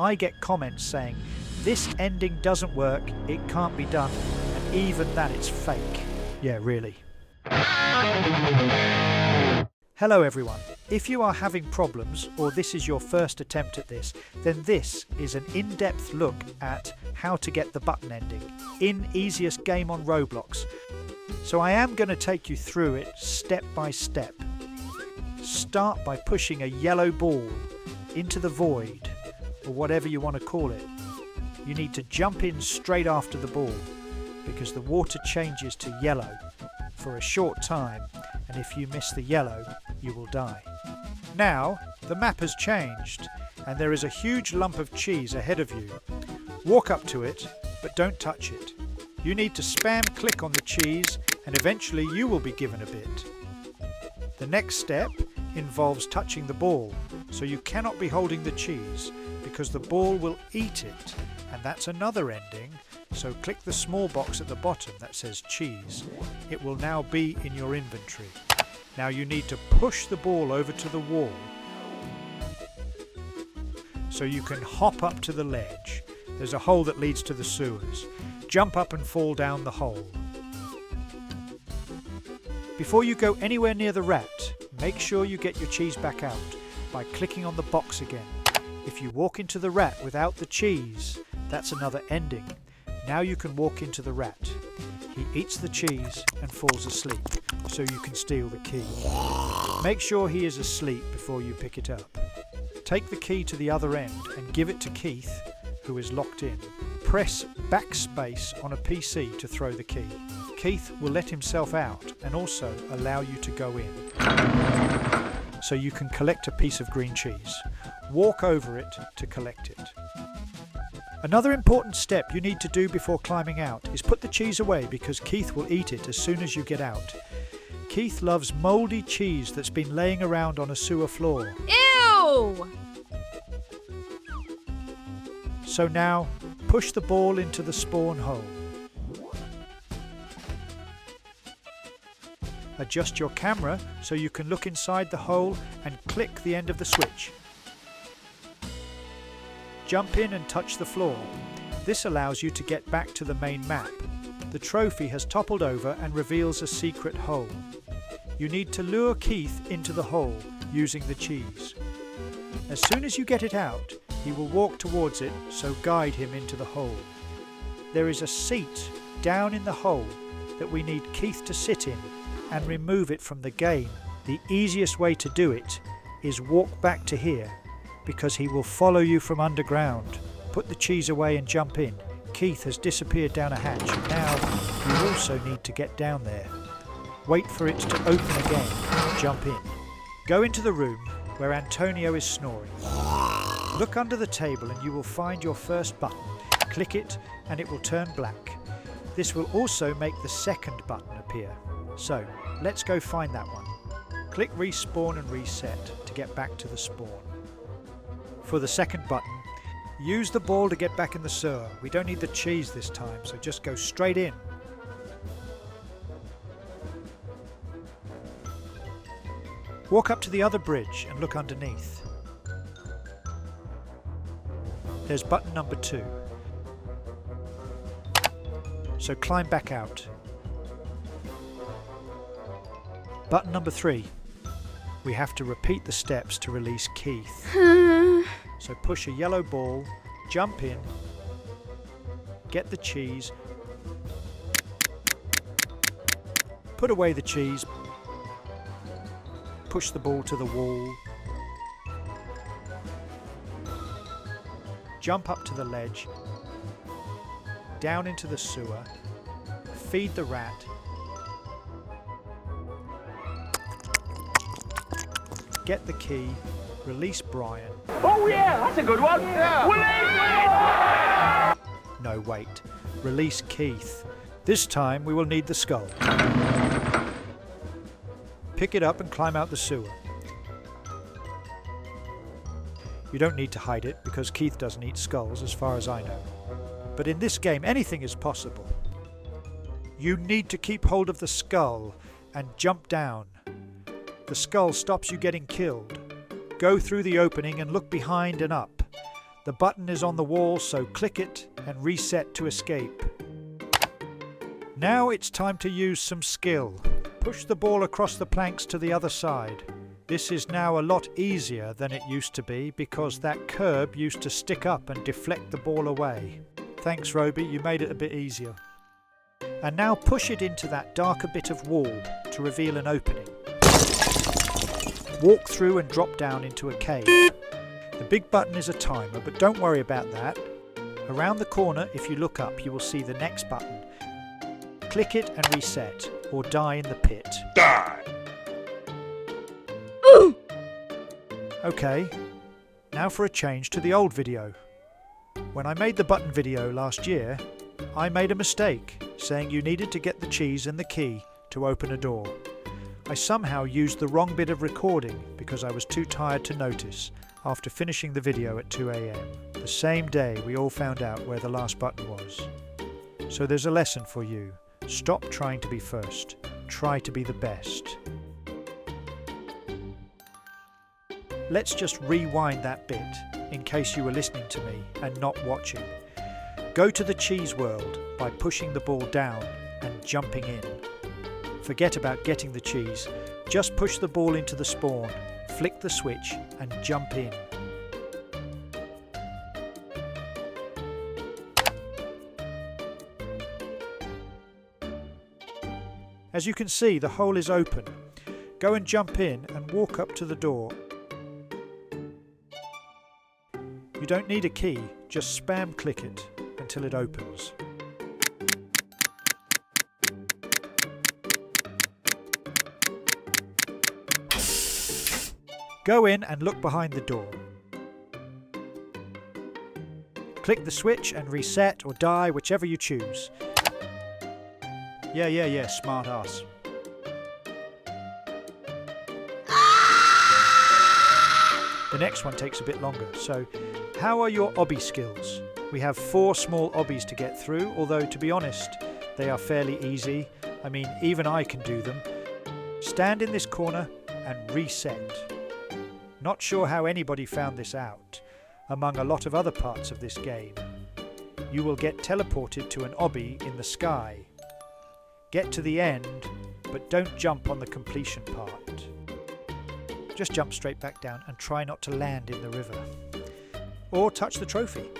I get comments saying, "This ending doesn't work, it can't be done, and even that it's fake." Yeah, really. Hello everyone. If you are having problems or this is your first attempt at this, then this is an in-depth look at how to get the button ending in Easiest Game on Roblox. So I am going to take you through it step by step. Start by pushing a yellow ball into the void, or whatever you want to call it. You need to jump in straight after the ball because the water changes to yellow for a short time, and if you miss the yellow, you will die. Now, the map has changed, and there is a huge lump of cheese ahead of you. Walk up to it, but don't touch it. You need to spam click on the cheese, and eventually you will be given a bit. The next step involves touching the ball, so you cannot be holding the cheese, because the ball will eat it, and that's another ending. So click the small box at the bottom that says cheese. It will now be in your inventory. Now you need to push the ball over to the wall so you can hop up to the ledge. There's a hole that leads to the sewers. Jump up and fall down the hole. Before you go anywhere near the rat, make sure you get your cheese back out by clicking on the box again. If you walk into the rat without the cheese, that's another ending. Now you can walk into the rat. He eats the cheese and falls asleep, so you can steal the key. Make sure he is asleep before you pick it up. Take the key to the other end and give it to Keith, who is locked in. Press backspace on a PC to throw the key. Keith will let himself out and also allow you to go in, so you can collect a piece of green cheese. Walk over it to collect it. Another important step you need to do before climbing out is put the cheese away, because Keith will eat it as soon as you get out. Keith loves mouldy cheese that's been laying around on a sewer floor. Ew! So now, push the ball into the spawn hole. Adjust your camera so you can look inside the hole and click the end of the switch. Jump in and touch the floor. This allows you to get back to the main map. The trophy has toppled over and reveals a secret hole. You need to lure Keith into the hole using the cheese. As soon as you get it out, he will walk towards it, so guide him into the hole. There is a seat down in the hole that we need Keith to sit in and remove it from the game. The easiest way to do it is walk back to here, because he will follow you from underground. Put the cheese away and jump in. Keith has disappeared down a hatch. Now you also need to get down there. Wait for it to open again. Jump in. Go into the room where Antonio is snoring. Look under the table and you will find your first button. Click it and it will turn black. This will also make the second button appear. So let's go find that one. Click respawn and reset to get back to the spawn. For the second button, use the ball to get back in the sewer. We don't need the cheese this time, so just go straight in. Walk up to the other bridge and look underneath. There's button number 2. So climb back out. Button number 3. We have to repeat the steps to release Keith. So push a yellow ball, jump in, get the cheese, put away the cheese, push the ball to the wall, jump up to the ledge, down into the sewer, feed the rat, get the key, release Brian. Oh yeah, that's a good one. Yeah. No, wait. Release Keith. This time we will need the skull. Pick it up and climb out the sewer. You don't need to hide it because Keith doesn't eat skulls as far as I know. But in this game anything is possible. You need to keep hold of the skull and jump down. The skull stops you getting killed. Go through the opening and look behind and up. The button is on the wall, so click it and reset to escape. Now it's time to use some skill. Push the ball across the planks to the other side. This is now a lot easier than it used to be because that curb used to stick up and deflect the ball away. Thanks, Roby, you made it a bit easier. And now push it into that darker bit of wall to reveal an opening. Walk through and drop down into a cave. The big button is a timer, but don't worry about that. Around the corner, if you look up, you will see the next button. Click it and reset, or die in the pit. Die! Okay, now for a change to the old video. When I made the button video last year, I made a mistake, saying you needed to get the cheese and the key to open a door. I somehow used the wrong bit of recording because I was too tired to notice after finishing the video at 2 AM, the same day we all found out where the last button was. So there's a lesson for you. Stop trying to be first. Try to be the best. Let's just rewind that bit in case you were listening to me and not watching. Go to the cheese world by pushing the ball down and jumping in. Forget about getting the cheese. Just push the ball into the spawn, flick the switch and jump in. As you can see, the hole is open. Go and jump in and walk up to the door. You don't need a key, just spam click it until it opens. Go in and look behind the door. Click the switch and reset or die, whichever you choose. Yeah, smart ass. The next one takes a bit longer, so how are your obby skills? We have 4 small obbies to get through, although to be honest, they are fairly easy. I mean, even I can do them. Stand in this corner and reset. Not sure how anybody found this out, among a lot of other parts of this game. You will get teleported to an obby in the sky. Get to the end, but don't jump on the completion part. Just jump straight back down and try not to land in the river. Or touch the trophy.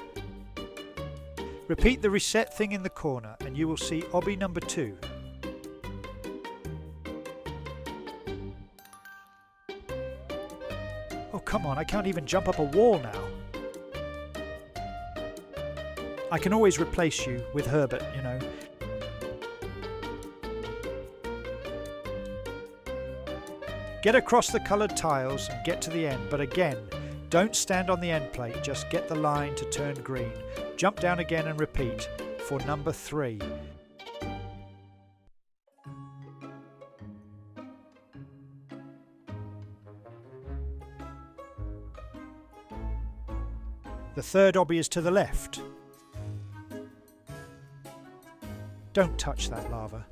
Repeat the reset thing in the corner and you will see obby number 2. Oh come on, I can't even jump up a wall now. I can always replace you with Herbert, you know. Get across the coloured tiles and get to the end, but again, don't stand on the end plate, just get the line to turn green. Jump down again and repeat for number 3. The third obby is to the left. Don't touch that lava.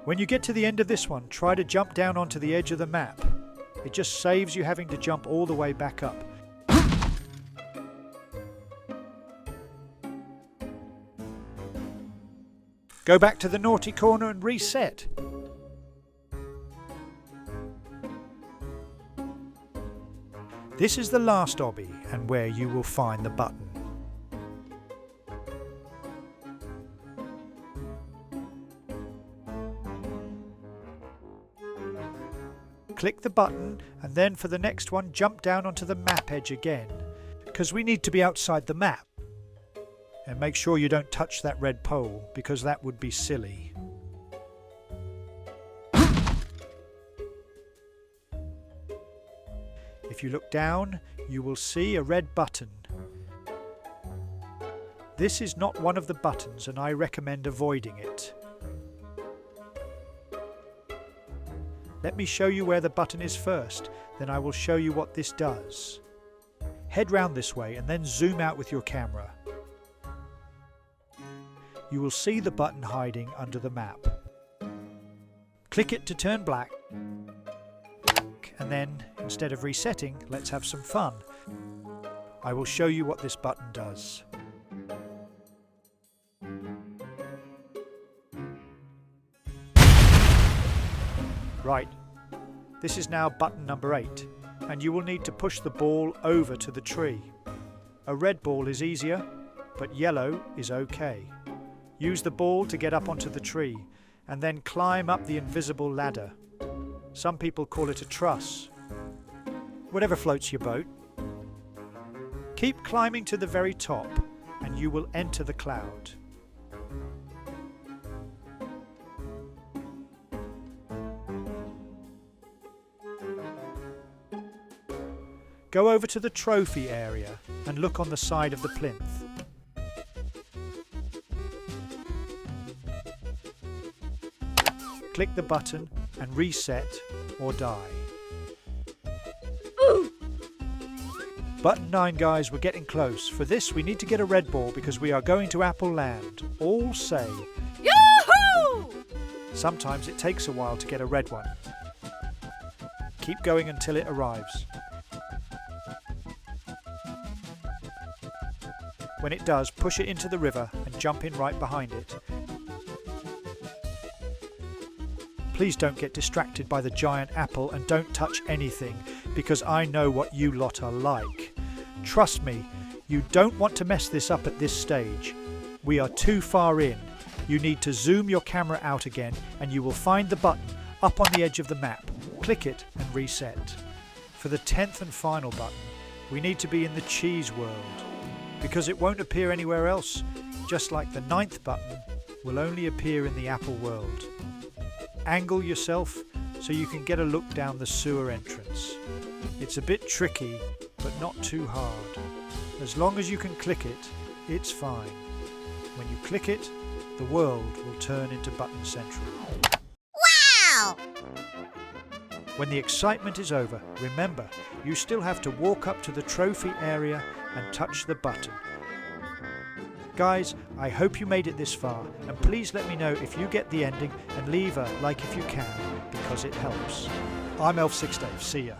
When you get to the end of this one, try to jump down onto the edge of the map. It just saves you having to jump all the way back up. Go back to the naughty corner and reset. This is the last obby and where you will find the button. Click the button and then for the next one jump down onto the map edge again, because we need to be outside the map. And make sure you don't touch that red pole, because that would be silly. If you look down, you will see a red button. This is not one of the buttons and I recommend avoiding it. Let me show you where the button is first, then I will show you what this does. Head round this way and then zoom out with your camera. You will see the button hiding under the map. Click it to turn black. and then, instead of resetting, let's have some fun. I will show you what this button does. Right, this is now button number 8, and you will need to push the ball over to the tree. A red ball is easier, but yellow is okay. Use the ball to get up onto the tree, and then climb up the invisible ladder. Some people call it a truss. Whatever floats your boat. Keep climbing to the very top, and you will enter the cloud. Go over to the trophy area and look on the side of the plinth. Click the button and reset or die. Ooh. Button 9, guys, we're getting close. For this we need to get a red ball because we are going to Apple Land. All say Yahoo! Sometimes it takes a while to get a red one. Keep going until it arrives. When it does, push it into the river and jump in right behind it. Please don't get distracted by the giant apple and don't touch anything, because I know what you lot are like. Trust me, you don't want to mess this up at this stage. We are too far in. You need to zoom your camera out again and you will find the button up on the edge of the map. Click it and reset. For the 10th and final button, we need to be in the cheese world, because it won't appear anywhere else, just like the 9th button will only appear in the Apple world. Angle yourself so you can get a look down the sewer entrance. It's a bit tricky, but not too hard. As long as you can click it, it's fine. When you click it, the world will turn into Button Central. Wow! When the excitement is over, remember, you still have to walk up to the trophy area and touch the button. Guys, I hope you made it this far, and please let me know if you get the ending and leave a like if you can, because it helps. I'm Elf6Dave, see ya.